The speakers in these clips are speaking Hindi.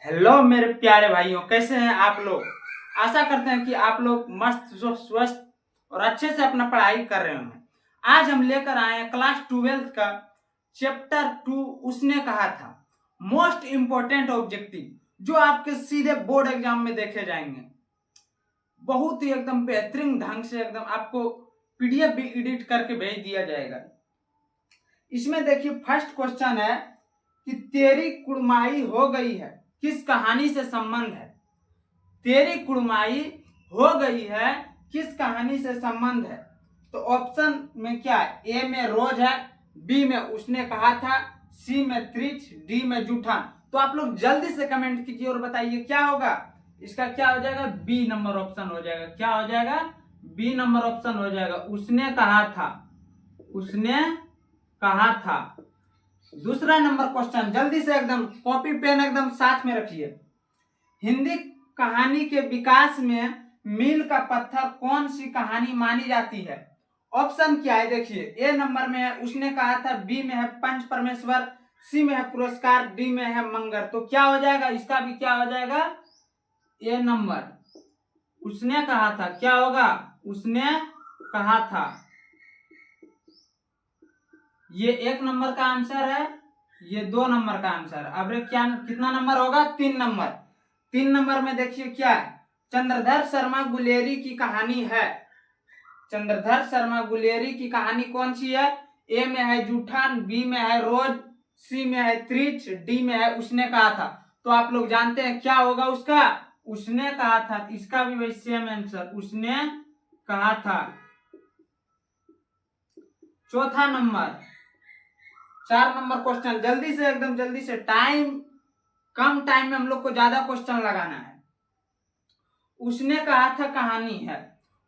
हेलो मेरे प्यारे भाइयों, कैसे हैं आप लोग। आशा करते हैं कि आप लोग मस्त स्वस्थ और अच्छे से अपना पढ़ाई कर रहे होंगे। आज हम लेकर आए हैं क्लास 12th का चैप्टर 2 उसने कहा था, मोस्ट इंपोर्टेंट ऑब्जेक्टिव, जो आपके सीधे बोर्ड एग्जाम में देखे जाएंगे। बहुत ही एकदम बेहतरीन ढंग से एकदम आपको पीडीएफ भी एडिट करके भेज दिया जाएगा। इसमें देखिए फर्स्ट क्वेश्चन है कि तेरी कुड़माई हो गई है किस कहानी से संबंध है। तेरी कुड़माई हो गई है किस कहानी से संबंध है। तो ऑप्शन में क्या है, ए में रोज है, बी में उसने कहा था, सी में त्रिच, डी में जूठा। तो आप लोग जल्दी से कमेंट कीजिए और बताइए क्या होगा। इसका क्या हो जाएगा, बी नंबर ऑप्शन हो जाएगा। क्या हो जाएगा, बी नंबर ऑप्शन हो जाएगा। उसने कहा था, उसने कहा था। दूसरा नंबर क्वेश्चन, जल्दी से एकदम कॉपी पेन एकदम साथ में रखिए। हिंदी कहानी के विकास में मील का पत्थर कौन सी कहानी मानी जाती है। ऑप्शन क्या है, देखिए ए नंबर में है उसने कहा था, बी में है पंच परमेश्वर, सी में है पुरस्कार, डी में है मंगर। तो क्या हो जाएगा, इसका भी क्या हो जाएगा, ए नंबर उसने कहा था। क्या होगा, उसने कहा था। ये एक नंबर का आंसर है, ये 2 नंबर का आंसर है। अब क्या कितना नंबर होगा, 3 नंबर। 3 नंबर में देखिए क्या है, चंद्रधर शर्मा गुलेरी की कहानी है। चंद्रधर शर्मा गुलेरी की कहानी कौन सी है। ए में है जूठान, बी में है रोज, सी में है त्रिच, डी में है उसने कहा था। तो आप लोग जानते हैं क्या होगा उसका, उसने कहा था। इसका भी वही सेम आंसर, उसने कहा था। चौथा नंबर, 4 नंबर क्वेश्चन, जल्दी से एकदम जल्दी से, टाइम कम टाइम में हम लोग को ज्यादा क्वेश्चन लगाना है। उसने कहा था कहानी है,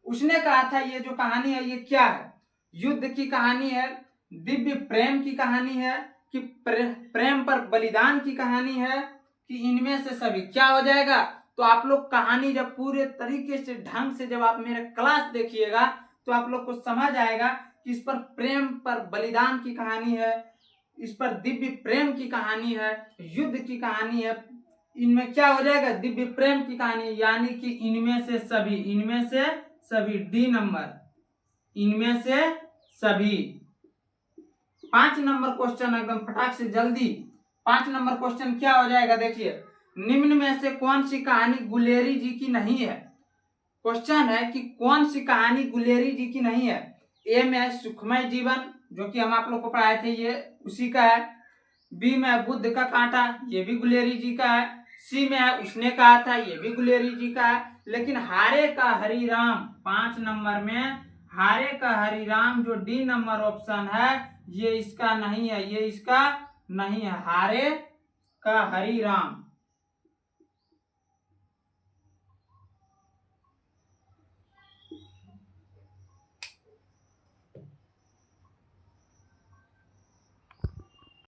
उसने कहा था ये जो कहानी है ये क्या है, युद्ध की कहानी है, दिव्य प्रेम की कहानी है, कि प्रेम पर बलिदान की कहानी है, कि इनमें से सभी। क्या हो जाएगा, तो आप लोग कहानी जब पूरे तरीके से ढंग से जब आप मेरे क्लास देखिएगा तो आप लोग को समझ आएगा कि इस पर प्रेम पर बलिदान की कहानी है, इस पर दिव्य प्रेम की कहानी है, युद्ध की कहानी है। इनमें क्या हो जाएगा, दिव्य प्रेम की कहानी, यानी कि इनमें से सभी, इनमें से सभी, डी नंबर, इनमें से सभी। 5 नंबर क्वेश्चन एकदम फटाक से जल्दी। 5 नंबर क्वेश्चन क्या हो जाएगा, देखिए निम्न में से कौन सी कहानी गुलेरी जी की नहीं है। क्वेश्चन है कि कौन सी कहानी गुलेरी जी की नहीं है। ए में है सुखमय जीवन, जो कि हम आप लोग को पढ़ाए थे, ये उसी का है। बी में है बुद्ध का कांटा, ये भी गुलेरी जी का है। सी में है उसने कहा था, ये भी गुलेरी जी का है। लेकिन हारे का हरिराम, 5 नंबर में हारे का हरिराम जो डी नंबर ऑप्शन है, ये इसका नहीं है, ये इसका नहीं है। हारे का हरिराम